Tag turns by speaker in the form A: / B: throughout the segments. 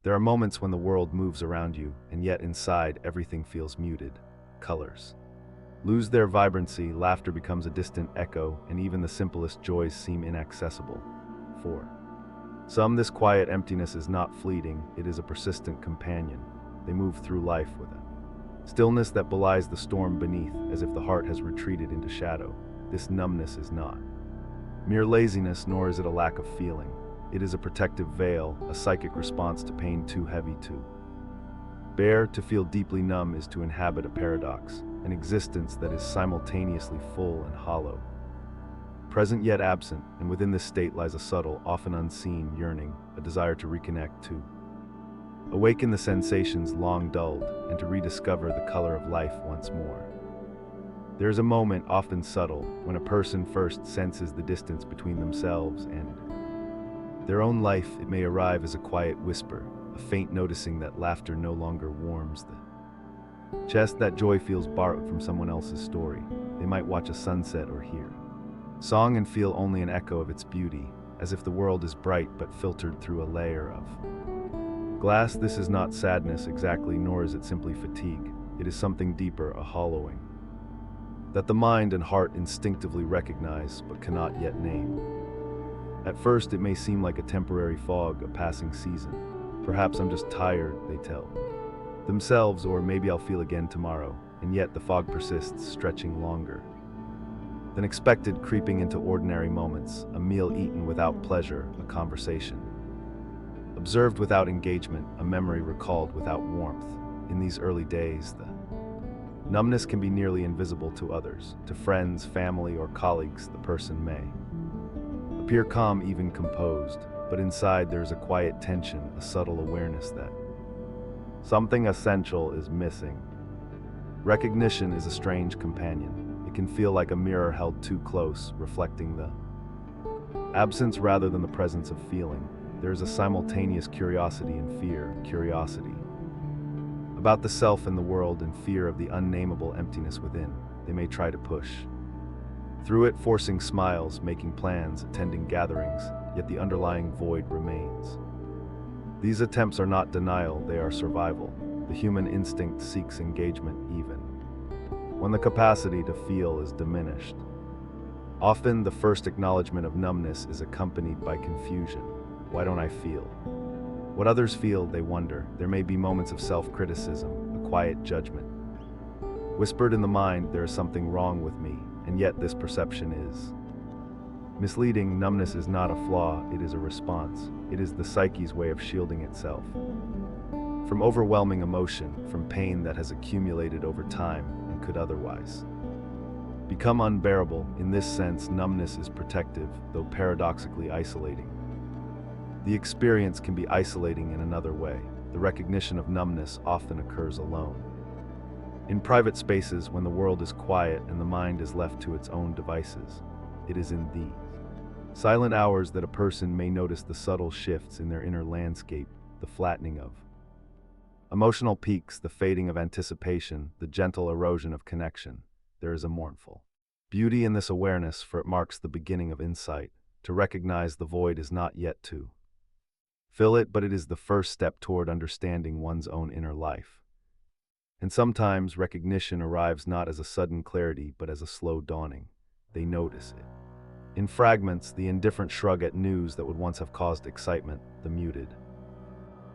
A: There are moments when the world moves around you, and yet inside everything feels muted. Colors lose their vibrancy, laughter becomes a distant echo, and even the simplest joys seem inaccessible. 4. Some, this quiet emptiness is not fleeting, it is a persistent companion. They move through life with a stillness that belies the storm beneath, as if the heart has retreated into shadow. This numbness is not mere laziness, nor is it a lack of feeling. It is a protective veil, a psychic response to pain too heavy to bear. To feel deeply numb is to inhabit a paradox, an existence that is simultaneously full and hollow, present yet absent, and within this state lies a subtle, often unseen yearning, a desire to reconnect, to awaken the sensations long dulled, and to rediscover the color of life once more. There is a moment, often subtle, when a person first senses the distance between themselves and their own life. It may arrive as a quiet whisper, a faint noticing that laughter no longer warms the chest, that joy feels borrowed from someone else's story. They might watch a sunset or hear song and feel only an echo of its beauty, as if the world is bright but filtered through a layer of glass. This is not sadness exactly, nor is it simply fatigue. It is something deeper, a hollowing that the mind and heart instinctively recognize but cannot yet name. At first, it may seem like a temporary fog, a passing season. Perhaps I'm just tired, they tell themselves, or maybe I'll feel again tomorrow. And yet the fog persists, stretching longer than expected, creeping into ordinary moments, a meal eaten without pleasure, a conversation observed without engagement, a memory recalled without warmth. In these early days, the numbness can be nearly invisible to others. To friends, family, or colleagues, the person may appear calm, even composed, but inside there is a quiet tension, a subtle awareness that something essential is missing. Recognition is a strange companion. It can feel like a mirror held too close, reflecting the absence rather than the presence of feeling. There is a simultaneous curiosity and fear. Curiosity about the self and the world, and fear of the unnameable emptiness within. They may try to push through it, forcing smiles, making plans, attending gatherings, yet the underlying void remains. These attempts are not denial, they are survival. The human instinct seeks engagement even when the capacity to feel is diminished. Often, the first acknowledgement of numbness is accompanied by confusion. Why don't I feel what others feel, they wonder. There may be moments of self-criticism, a quiet judgment whispered in the mind, there is something wrong with me, and yet this perception is misleading. Numbness is not a flaw, it is a response. It is the psyche's way of shielding itself from overwhelming emotion, from pain that has accumulated over time and could otherwise become unbearable. In this sense, numbness is protective, though paradoxically isolating. The experience can be isolating in another way. The recognition of numbness often occurs alone. In private spaces, when the world is quiet and the mind is left to its own devices. It is in these silent hours that a person may notice the subtle shifts in their inner landscape, the flattening of emotional peaks, the fading of anticipation, the gentle erosion of connection. There is a mournful beauty in this awareness, for it marks the beginning of insight. To recognize the void is not yet to fill it, but it is the first step toward understanding one's own inner life. And sometimes recognition arrives not as a sudden clarity, but as a slow dawning. They notice it in fragments, the indifferent shrug at news that would once have caused excitement, the muted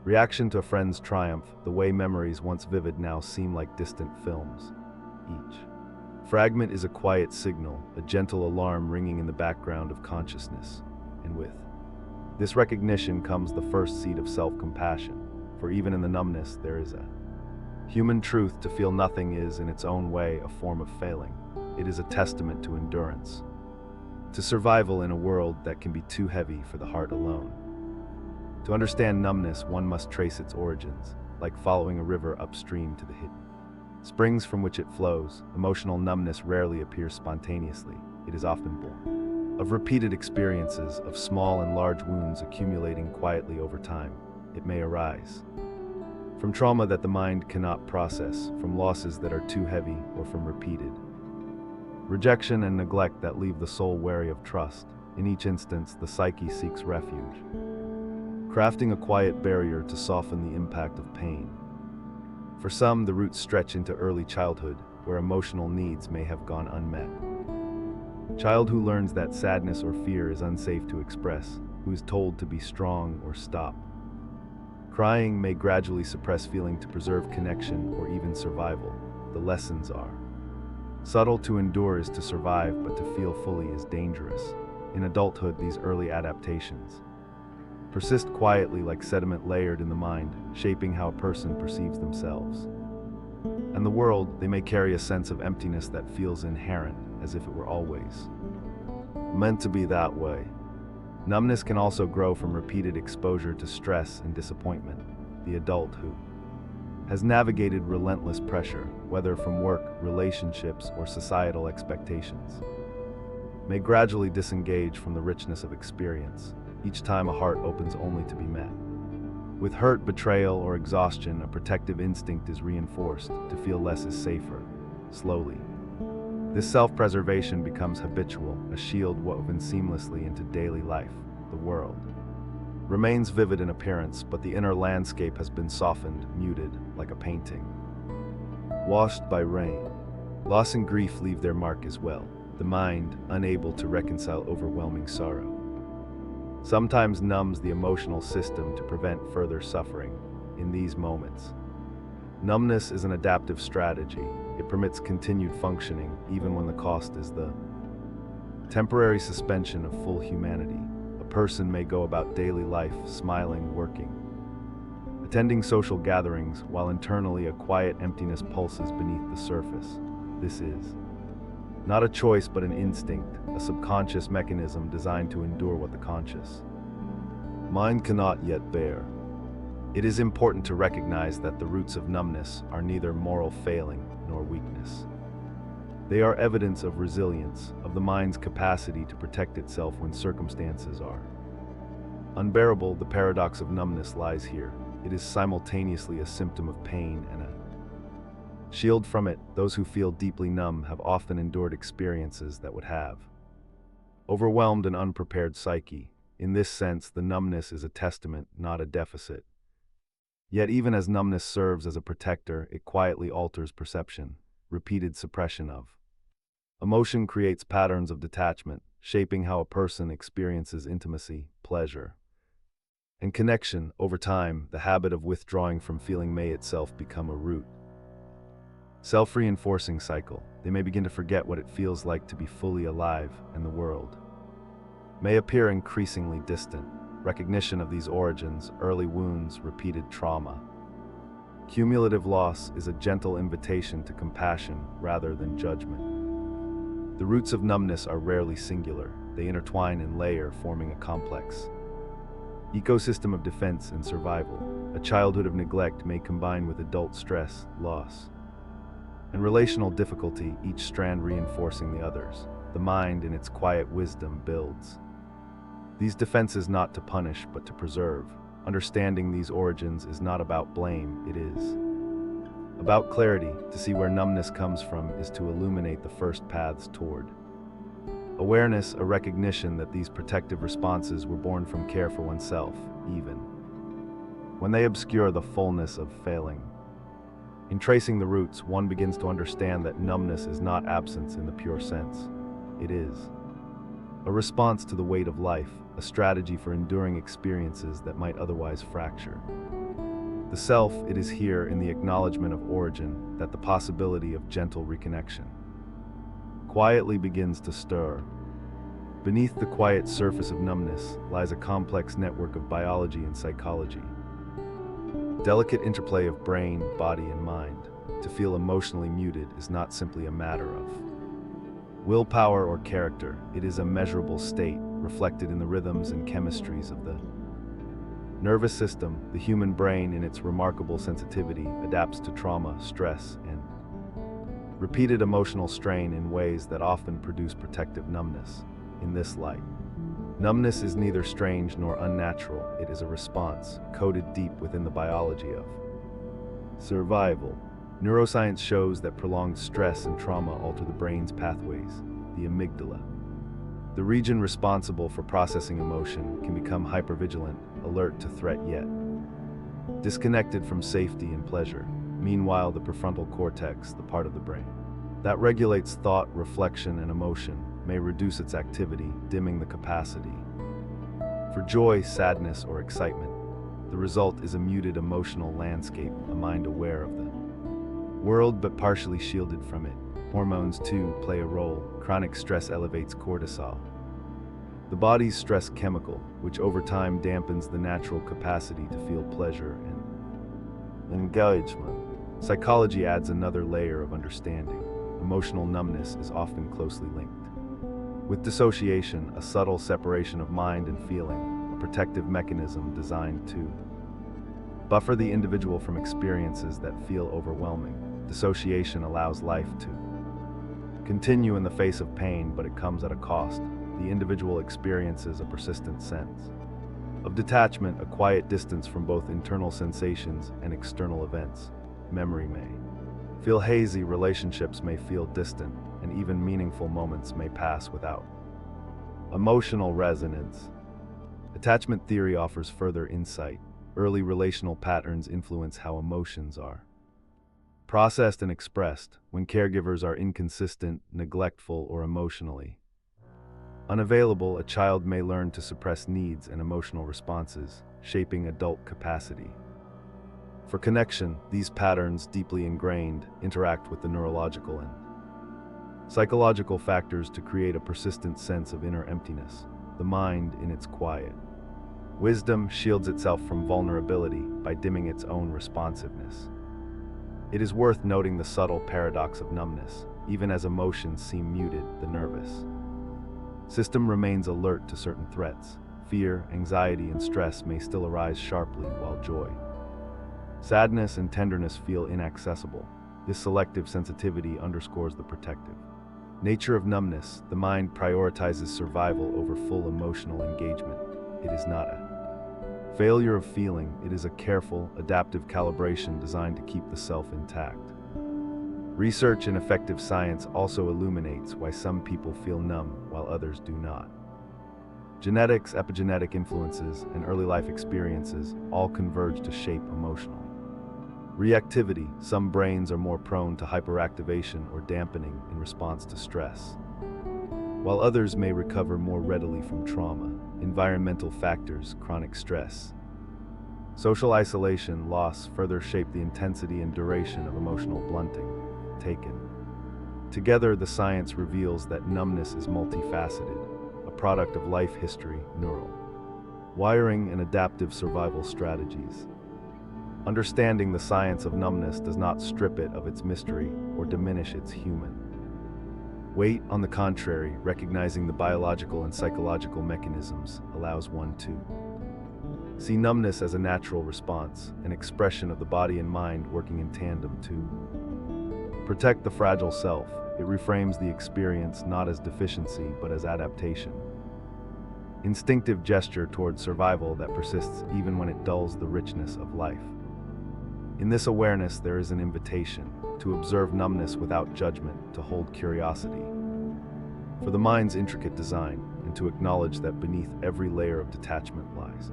A: reaction to a friend's triumph, the way memories once vivid now seem like distant films. Each fragment is a quiet signal, a gentle alarm ringing in the background of consciousness. And with this recognition comes the first seed of self-compassion, for even in the numbness there is a human truth. To feel nothing is, in its own way, a form of failing. It is a testament to endurance, to survival in a world that can be too heavy for the heart alone. To understand numbness, one must trace its origins, like following a river upstream to the hidden springs from which it flows. Emotional numbness rarely appears spontaneously. It is often born of repeated experiences, of small and large wounds accumulating quietly over time. It may arise from trauma that the mind cannot process, from losses that are too heavy, or from repeated rejection and neglect that leave the soul wary of trust. In each instance, the psyche seeks refuge, crafting a quiet barrier to soften the impact of pain. For some, the roots stretch into early childhood, where emotional needs may have gone unmet. Child who learns that sadness or fear is unsafe to express, who is told to be strong or stop. Crying may gradually suppress feeling to preserve connection or even survival. The lessons are: subtle to endure is to survive, but to feel fully is dangerous. In adulthood, these early adaptations persist quietly like sediment layered in the mind, shaping how a person perceives themselves and the world. They may carry a sense of emptiness that feels inherent, as if it were always meant to be that way. Numbness can also grow from repeated exposure to stress and disappointment. The adult who has navigated relentless pressure, whether from work, relationships, or societal expectations, may gradually disengage from the richness of experience, each time a heart opens only to be met with hurt, betrayal, or exhaustion. A protective instinct is reinforced. To feel less is safer. Slowly, this self-preservation becomes habitual, a shield woven seamlessly into daily life. The world remains vivid in appearance, but the inner landscape has been softened, muted, like a painting washed by rain. Loss and grief leave their mark as well, the mind unable to reconcile overwhelming sorrow sometimes numbs the emotional system to prevent further suffering. In these moments, numbness is an adaptive strategy. It permits continued functioning even when the cost is the temporary suspension of full humanity. A person may go about daily life smiling, working, attending social gatherings, while internally a quiet emptiness pulses beneath the surface. This is not a choice but an instinct, a subconscious mechanism designed to endure what the conscious mind cannot yet bear. It is important to recognize that the roots of numbness are neither moral failing nor weakness. They are evidence of resilience, of the mind's capacity to protect itself when circumstances are unbearable. The paradox of numbness lies here. It is simultaneously a symptom of pain and a shield from it. Those who feel deeply numb have often endured experiences that would have overwhelmed an unprepared psyche. In this sense, the numbness is a testament, not a deficit. Yet even as numbness serves as a protector, it quietly alters perception. Repeated suppression of emotion creates patterns of detachment, shaping how a person experiences intimacy, pleasure, and connection. Over time, the habit of withdrawing from feeling may itself become a root self-reinforcing cycle. They may begin to forget what it feels like to be fully alive, and the world may appear increasingly distant. Recognition of these origins, early wounds, repeated trauma, cumulative loss, is a gentle invitation to compassion rather than judgment. The roots of numbness are rarely singular. They intertwine and layer, forming a complex ecosystem of defense and survival. A childhood of neglect may combine with adult stress, loss, and relational difficulty, each strand reinforcing the others. The mind, in its quiet wisdom, builds these defenses not to punish, but to preserve. Understanding these origins is not about blame, it is about clarity. To see where numbness comes from is to illuminate the first paths toward awareness, a recognition that these protective responses were born from care for oneself, even when they obscure the fullness of failing. In tracing the roots, one begins to understand that numbness is not absence in the pure sense. It is a response to the weight of life, a strategy for enduring experiences that might otherwise fracture the self. It is here, in the acknowledgement of origin, that the possibility of gentle reconnection quietly begins to stir. Beneath the quiet surface of numbness lies a complex network of biology and psychology. Delicate interplay of brain, body, and mind. To feel emotionally muted is not simply a matter of willpower or character. It is a measurable state, reflected in the rhythms and chemistries of the nervous system. The human brain, in its remarkable sensitivity, adapts to trauma, stress, and repeated emotional strain in ways that often produce protective numbness. In this light, numbness is neither strange nor unnatural. It is a response, coded deep within the biology of survival. Neuroscience shows that prolonged stress and trauma alter the brain's pathways. The amygdala, the region responsible for processing emotion, can become hypervigilant, alert to threat yet disconnected from safety and pleasure. Meanwhile, the prefrontal cortex, the part of the brain that regulates thought, reflection, and emotion, may reduce its activity, dimming the capacity for joy, sadness, or excitement. The result is a muted emotional landscape, a mind aware of the world but partially shielded from it. Hormones, too, play a role. Chronic stress elevates cortisol, the body's stress chemical, which over time dampens the natural capacity to feel pleasure and engagement. Psychology adds another layer of understanding. Emotional numbness is often closely linked with dissociation, a subtle separation of mind and feeling, a protective mechanism designed to buffer the individual from experiences that feel overwhelming. Dissociation allows life to continue in the face of pain, but it comes at a cost. The individual experiences a persistent sense of detachment, a quiet distance from both internal sensations and external events. Memory may feel hazy, relationships may feel distant, and even meaningful moments may pass without emotional resonance. Attachment theory offers further insight. Early relational patterns influence how emotions are processed and expressed. When caregivers are inconsistent, neglectful, or emotionally unavailable, a child may learn to suppress needs and emotional responses, shaping adult capacity for connection. These patterns, deeply ingrained, interact with the neurological and psychological factors to create a persistent sense of inner emptiness. The mind, in its quiet wisdom, shields itself from vulnerability by dimming its own responsiveness. It is worth noting the subtle paradox of numbness. Even as emotions seem muted, the nervous system remains alert to certain threats. Fear, anxiety, and stress may still arise sharply, while joy, sadness, and tenderness feel inaccessible. This selective sensitivity underscores the protective nature of numbness. The mind prioritizes survival over full emotional engagement. It is not a failure of feeling, it is a careful, adaptive calibration designed to keep the self intact. Research in effective science also illuminates why some people feel numb while others do not. Genetics, epigenetic influences, and early life experiences all converge to shape emotional reactivity. Some brains are more prone to hyperactivation or dampening in response to stress, while others may recover more readily from trauma. Environmental factors, chronic stress, social isolation, loss further shape the intensity and duration of emotional blunting. Taken together, the science reveals that numbness is multifaceted, a product of life history, neural wiring, and adaptive survival strategies. Understanding the science of numbness does not strip it of its mystery or diminish its human weight. On the contrary, recognizing the biological and psychological mechanisms allows one to see numbness as a natural response, an expression of the body and mind working in tandem to protect the fragile self. It reframes the experience not as deficiency but as adaptation, instinctive gesture toward survival that persists even when it dulls the richness of life. In this awareness, there is an invitation to observe numbness without judgment, to hold curiosity for the mind's intricate design, and to acknowledge that beneath every layer of detachment lies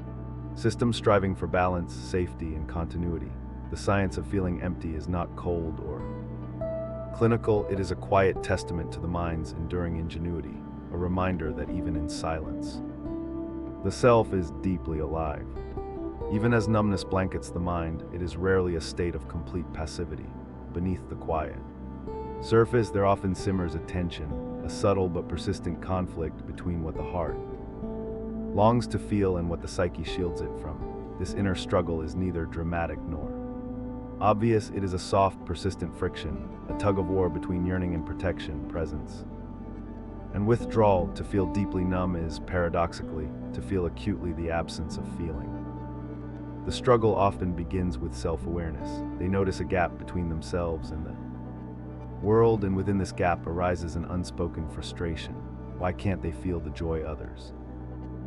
A: systems striving for balance, safety, and continuity. The science of feeling empty is not cold or clinical, it is a quiet testament to the mind's enduring ingenuity, a reminder that even in silence, the self is deeply alive. Even as numbness blankets the mind, it is rarely a state of complete passivity. Beneath the quiet surface, there often simmers a tension, a subtle but persistent conflict between what the heart longs to feel and what the psyche shields it from. This inner struggle is neither dramatic nor obvious. It is a soft, persistent friction, a tug-of-war between yearning and protection, presence and withdrawal. To feel deeply numb is, paradoxically, to feel acutely the absence of feeling. The struggle often begins with self-awareness. They notice a gap between themselves and the world, and within this gap arises an unspoken frustration. Why can't they feel the joy others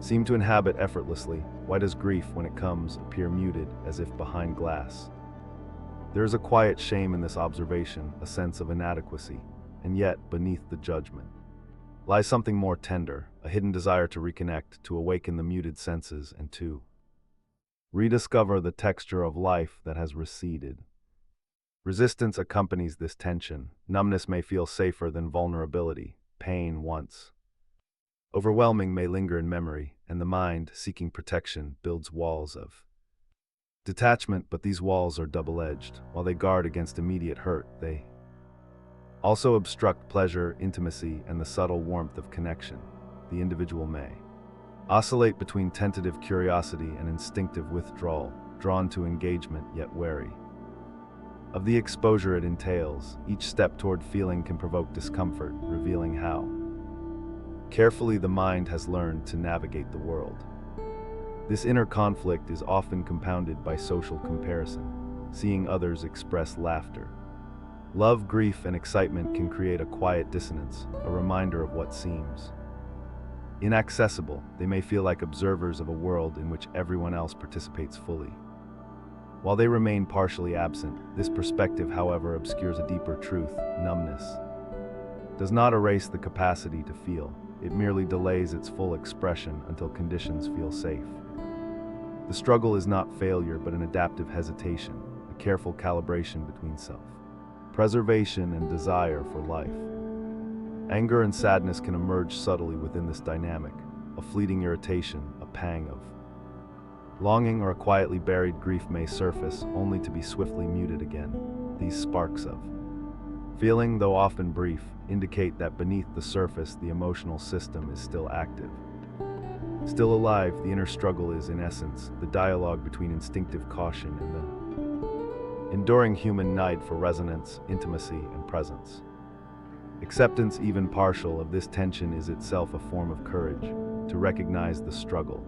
A: seem to inhabit effortlessly? Why does grief, when it comes, appear muted, as if behind glass? There is a quiet shame in this observation, a sense of inadequacy, and yet, beneath the judgment lies something more tender, a hidden desire to reconnect, to awaken the muted senses, and to Rediscover the texture of life that has receded. Resistance accompanies this tension. Numbness may feel safer than vulnerability. Pain once overwhelming may linger in memory, and the mind, seeking protection, builds walls of detachment, but these walls are double-edged. While they guard against immediate hurt, they also obstruct pleasure, intimacy, and the subtle warmth of connection. The individual may oscillate between tentative curiosity and instinctive withdrawal, drawn to engagement yet wary of the exposure it entails. Each step toward feeling can provoke discomfort, revealing how carefully the mind has learned to navigate the world. This inner conflict is often compounded by social comparison. Seeing others express laughter, love, grief, and excitement can create a quiet dissonance, a reminder of what seems inaccessible. They may feel like observers of a world in which everyone else participates fully, while they remain partially absent. This perspective, however, obscures a deeper truth. Numbness does not erase the capacity to feel. It merely delays its full expression until conditions feel safe. The struggle is not failure, but an adaptive hesitation, a careful calibration between self-preservation and desire for life. Anger and sadness can emerge subtly within this dynamic, a fleeting irritation, a pang of longing, or a quietly buried grief may surface, only to be swiftly muted again. These sparks of feeling, though often brief, indicate that beneath the surface the emotional system is still active, still alive. The inner struggle is, in essence, the dialogue between instinctive caution and the enduring human need for resonance, intimacy, and presence. Acceptance, even partial, of this tension is itself a form of courage. To recognize the struggle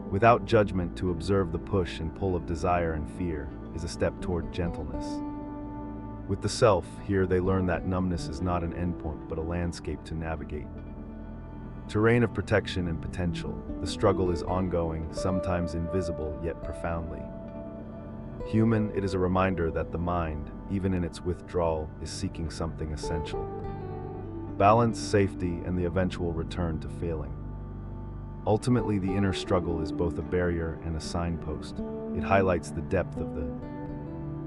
A: without judgment, to observe the push and pull of desire and fear, is a step toward gentleness with the self. Here they learn that numbness is not an endpoint, but a landscape to navigate. Terrain of protection and potential. The struggle is ongoing, sometimes invisible, yet profoundly human. It is a reminder that the mind, even in its withdrawal, is seeking something essential: balance, safety, and the eventual return to failing. Ultimately, the inner struggle is both a barrier and a signpost. It highlights the depth of the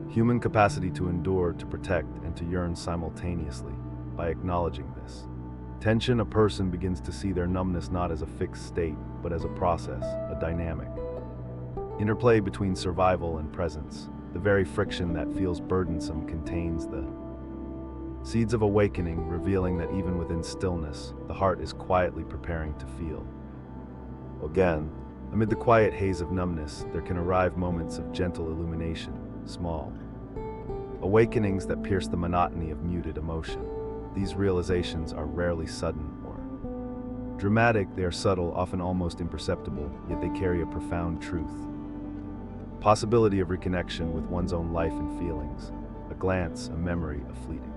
A: human capacity to endure, to protect, and to yearn simultaneously. By acknowledging this tension, a person begins to see their numbness not as a fixed state, but as a process, a dynamic interplay between survival and presence. The very friction that feels burdensome contains the seeds of awakening, revealing that even within stillness, the heart is quietly preparing to feel. Again, amid the quiet haze of numbness, there can arrive moments of gentle illumination, small awakenings that pierce the monotony of muted emotion. These realizations are rarely sudden or dramatic. They are subtle, often almost imperceptible, yet they carry a profound truth. Possibility of reconnection with one's own life and feelings. A glance, a memory, a fleeting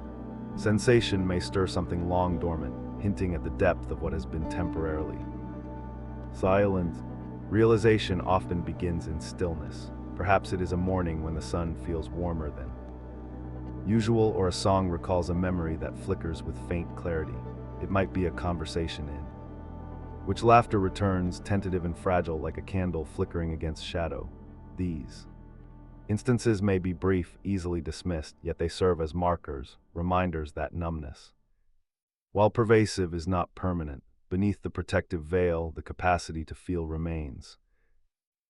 A: sensation may stir something long dormant, hinting at the depth of what has been temporarily silent. Realization often begins in stillness. Perhaps it is a morning when the sun feels warmer than usual, or a song recalls a memory that flickers with faint clarity. It might be a conversation in which laughter returns, tentative and fragile, like a candle flickering against shadow. These instances may be brief, easily dismissed, yet they serve as markers, reminders that numbness, while pervasive, is not permanent. Beneath the protective veil, the capacity to feel remains,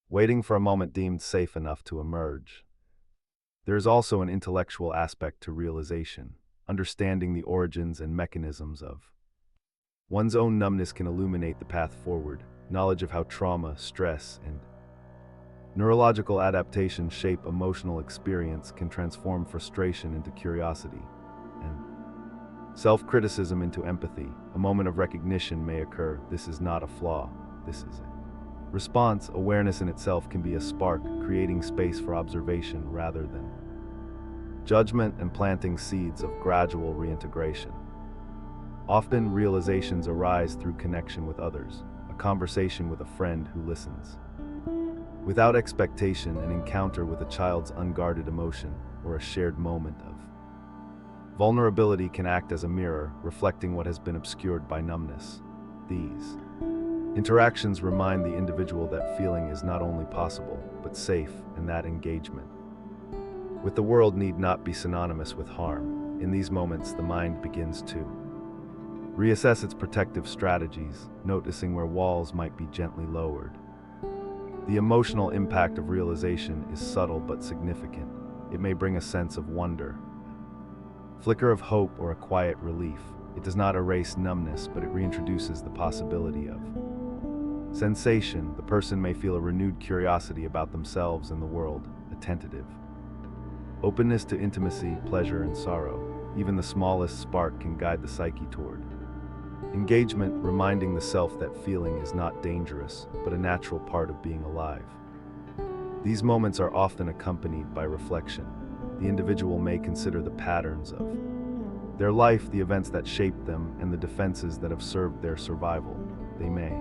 A: waiting for a moment deemed safe enough to emerge. There is also an intellectual aspect to realization. Understanding the origins and mechanisms of one's own numbness can illuminate the path forward. Knowledge of how trauma, stress, and neurological adaptation shape emotional experience can transform frustration into curiosity, and self-criticism into empathy. A moment of recognition may occur. This is not a flaw. This is it. Response. Awareness in itself can be a spark, creating space for observation rather than judgment, and planting seeds of gradual reintegration. Often, realizations arise through connection with others, a conversation with a friend who listens without expectation, an encounter with a child's unguarded emotion, or a shared moment of vulnerability can act as a mirror, reflecting what has been obscured by numbness. These Interactions remind the individual that feeling is not only possible, but safe, and that engagement with the world need not be synonymous with harm. In these moments, the mind begins to reassess its protective strategies, noticing where walls might be gently lowered. The emotional impact of realization is subtle but significant. It may bring a sense of wonder, flicker of hope, or a quiet relief. It does not erase numbness, but it reintroduces the possibility of sensation. The person may feel a renewed curiosity about themselves and the world, a tentative openness to intimacy, pleasure, and sorrow. Even the smallest spark can guide the psyche toward engagement, reminding the self that feeling is not dangerous, but a natural part of being alive. These moments are often accompanied by reflection. The individual may consider the patterns of their life, the events that shaped them, and the defenses that have served their survival. They may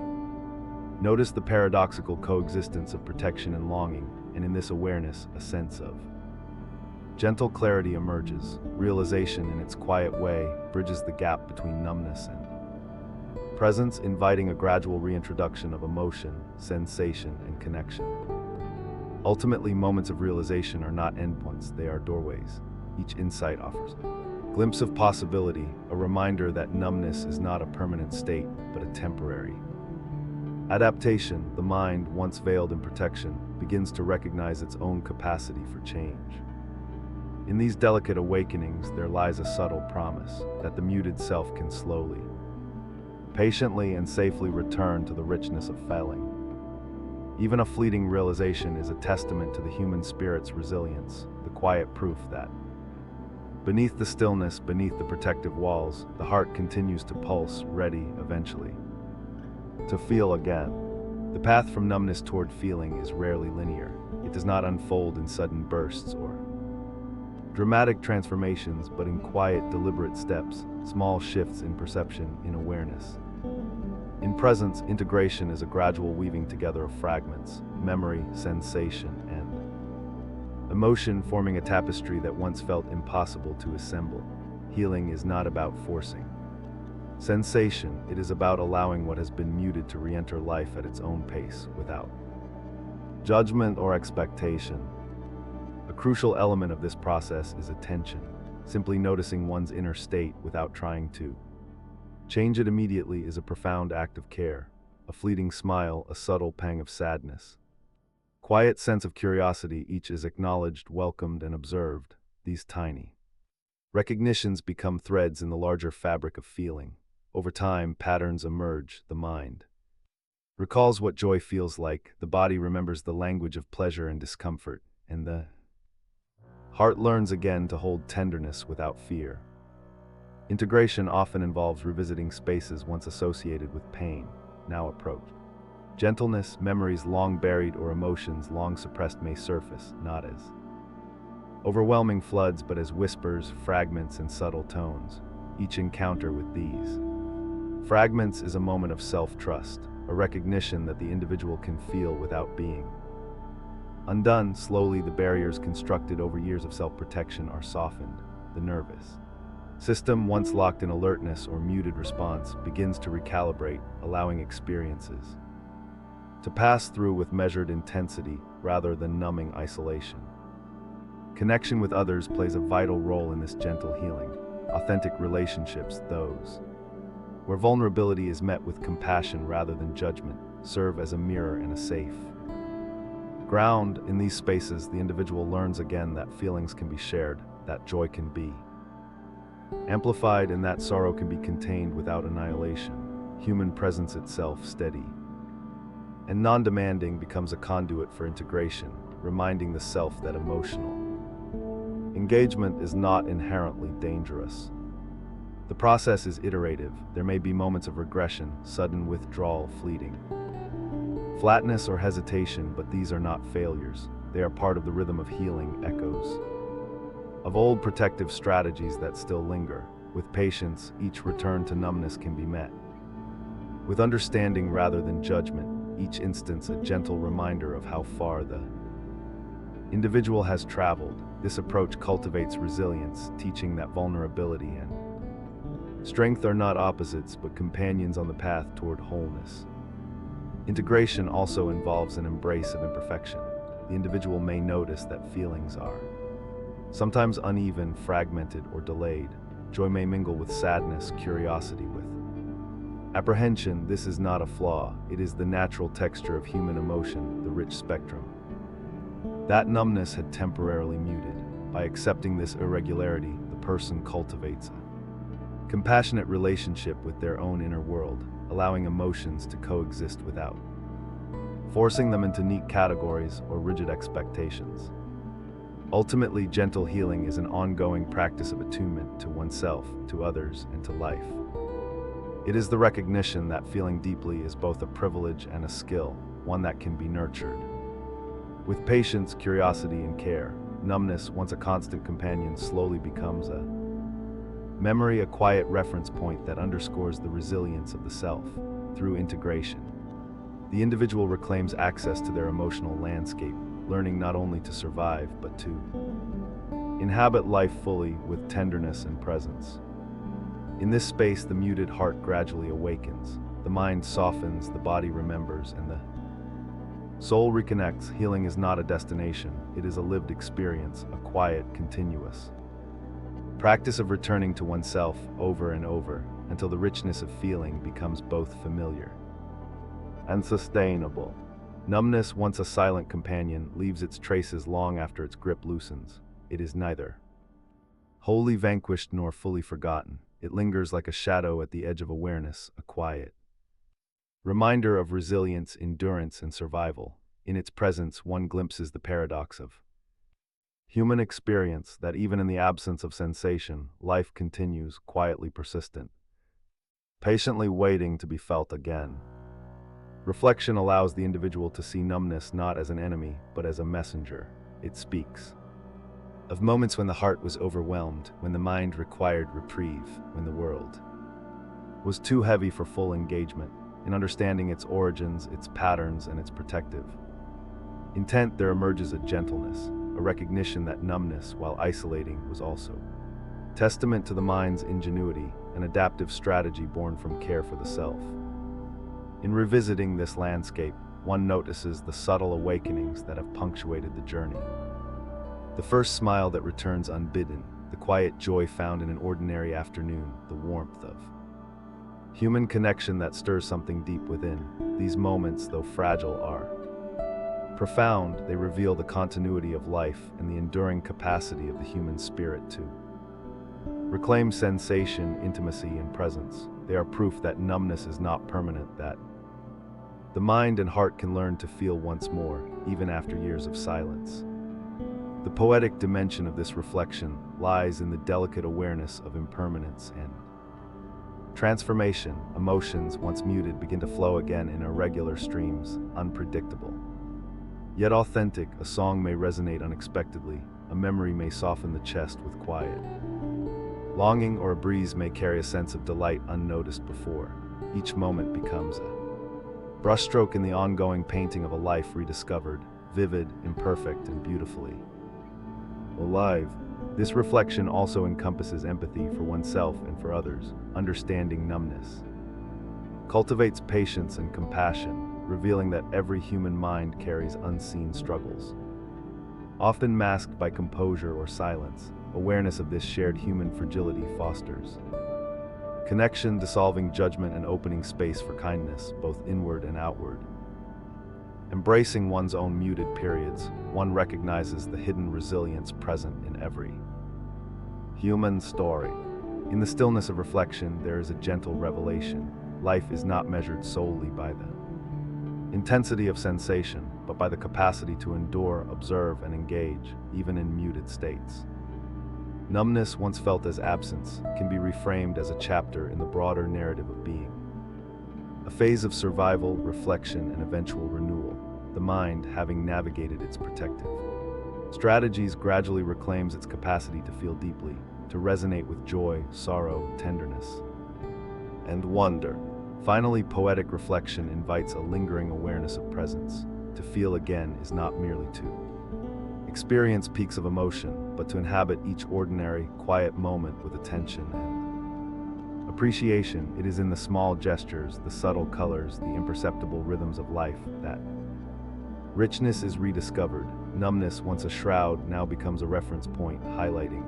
A: notice the paradoxical coexistence of protection and longing, and in this awareness, a sense of gentle clarity emerges. Realization, in its quiet way, bridges the gap between numbness and presence, inviting a gradual reintroduction of emotion, sensation, and connection. Ultimately, moments of realization are not endpoints, they are doorways. Each insight offers a glimpse of possibility, a reminder that numbness is not a permanent state, but a temporary adaptation. The mind, once veiled in protection, begins to recognize its own capacity for change. In these delicate awakenings, there lies a subtle promise that the muted self can slowly, patiently, and safely return to the richness of feeling. Even a fleeting realization is a testament to the human spirit's resilience, the quiet proof that beneath the stillness, beneath the protective walls, the heart continues to pulse, ready, eventually, to feel again. The path from numbness toward feeling is rarely linear. It does not unfold in sudden bursts or dramatic transformations, but in quiet, deliberate steps, small shifts in perception, in awareness. In presence, integration is a gradual weaving together of fragments, memory, sensation, and emotion, forming a tapestry that once felt impossible to assemble. Healing is not about forcing sensation, it is about allowing what has been muted to re-enter life at its own pace, without judgment or expectation. A crucial element of this process is attention, simply noticing one's inner state without trying to change it immediately is a profound act of care. A fleeting smile, a subtle pang of sadness, quiet sense of curiosity, each is acknowledged, welcomed, and observed. These tiny recognitions become threads in the larger fabric of feeling. Over time, patterns emerge. The mind recalls what joy feels like, the body remembers the language of pleasure and discomfort, and the heart learns again to hold tenderness without fear. Integration often involves revisiting spaces once associated with pain, now approached. Gentleness, memories long buried, or emotions long suppressed may surface, not as overwhelming floods, but as whispers, fragments, and subtle tones. Each encounter with these fragments is a moment of self-trust, a recognition that the individual can feel without being undone. Slowly, the barriers constructed over years of self-protection are softened. The nervous system, once locked in alertness or muted response, begins to recalibrate, allowing experiences to pass through with measured intensity rather than numbing isolation. Connection with others plays a vital role in this gentle healing. Authentic relationships, those where vulnerability is met with compassion rather than judgment, serve as a mirror and a safe ground. In these spaces, the individual learns again that feelings can be shared, that joy can be amplified, and that sorrow can be contained without annihilation. Human presence itself, steady and non-demanding, becomes a conduit for integration, reminding the self that emotional engagement is not inherently dangerous. The process is iterative. There may be moments of regression, sudden withdrawal, fleeting flatness, or hesitation, but these are not failures. They are part of the rhythm of healing, echoes of old protective strategies that still linger. With patience, each return to numbness can be met with understanding rather than judgment, each instance a gentle reminder of how far the individual has traveled. This approach cultivates resilience, teaching that vulnerability and strength are not opposites, but companions on the path toward wholeness. Integration also involves an embrace of imperfection. The individual may notice that feelings are sometimes uneven, fragmented, or delayed. Joy may mingle with sadness, curiosity with apprehension. This is not a flaw, it is the natural texture of human emotion, the rich spectrum that numbness had temporarily muted. By accepting this irregularity, the person cultivates a compassionate relationship with their own inner world, allowing emotions to coexist without forcing them into neat categories or rigid expectations. Ultimately, gentle healing is an ongoing practice of attunement to oneself, to others, and to life. It is the recognition that feeling deeply is both a privilege and a skill, one that can be nurtured with patience, curiosity, and care. Numbness, once a constant companion, slowly becomes a memory, a quiet reference point that underscores the resilience of the self. Through integration, the individual reclaims access to their emotional landscape, learning not only to survive, but to inhabit life fully with tenderness and presence. In this space, the muted heart gradually awakens, the mind softens, the body remembers, and the soul reconnects. Healing is not a destination, it is a lived experience, a quiet, continuous practice of returning to oneself over and over, until the richness of feeling becomes both familiar and sustainable. Numbness, once a silent companion, leaves its traces long after its grip loosens. It is neither wholly vanquished nor fully forgotten. It lingers like a shadow at the edge of awareness, a quiet reminder of resilience, endurance, and survival. In its presence, one glimpses the paradox of human experience, that even in the absence of sensation, life continues, quietly persistent, patiently waiting to be felt again. Reflection allows the individual to see numbness not as an enemy, but as a messenger. It speaks of moments when the heart was overwhelmed, when the mind required reprieve, when the world was too heavy for full engagement. In understanding its origins, its patterns, and its protective intent, there emerges a gentleness, a recognition that numbness, while isolating, was also testament to the mind's ingenuity, an adaptive strategy born from care for the self. In revisiting this landscape, one notices the subtle awakenings that have punctuated the journey. The first smile that returns unbidden, the quiet joy found in an ordinary afternoon, the warmth of human connection that stirs something deep within. These moments, though fragile, are profound. They reveal the continuity of life and the enduring capacity of the human spirit to reclaim sensation, intimacy, and presence. They are proof that numbness is not permanent, that the mind and heart can learn to feel once more, even after years of silence. The poetic dimension of this reflection lies in the delicate awareness of impermanence and transformation. Emotions, once muted, begin to flow again in irregular streams, unpredictable yet authentic. A song may resonate unexpectedly, a memory may soften the chest with quiet longing, or a breeze may carry a sense of delight unnoticed before. Each moment becomes a brushstroke in the ongoing painting of a life rediscovered, vivid, imperfect, and beautifully alive. This reflection also encompasses empathy for oneself and for others. Understanding numbness cultivates patience and compassion, revealing that every human mind carries unseen struggles, often masked by composure or silence. Awareness of this shared human fragility fosters connection, dissolving judgment and opening space for kindness, both inward and outward. Embracing one's own muted periods, one recognizes the hidden resilience present in every human story. In the stillness of reflection, there is a gentle revelation. Life is not measured solely by the intensity of sensation, but by the capacity to endure, observe, and engage, even in muted states. Numbness, once felt as absence, can be reframed as a chapter in the broader narrative of being, a phase of survival, reflection, and eventual renewal. The mind, having navigated its protective strategies, gradually reclaims its capacity to feel deeply, to resonate with joy, sorrow, tenderness, and wonder. Finally, poetic reflection invites a lingering awareness of presence. To feel again is not merely to experience peaks of emotion, but to inhabit each ordinary, quiet moment with attention and Appreciation, it is in the small gestures, the subtle colors, the imperceptible rhythms of life that richness is rediscovered. Numbness, once a shroud, now becomes a reference point, highlighting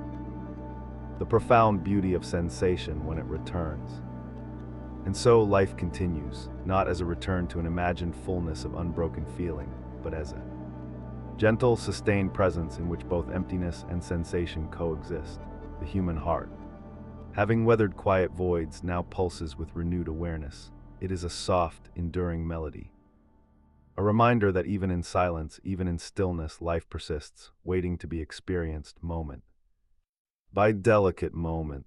A: the profound beauty of sensation when it returns. And so life continues, not as a return to an imagined fullness of unbroken feeling, but as a gentle, sustained presence in which both emptiness and sensation coexist. The human heart, having weathered quiet voids, now pulses with renewed awareness. It is a soft, enduring melody, a reminder that even in silence, even in stillness, life persists, waiting to be experienced moment by delicate moment.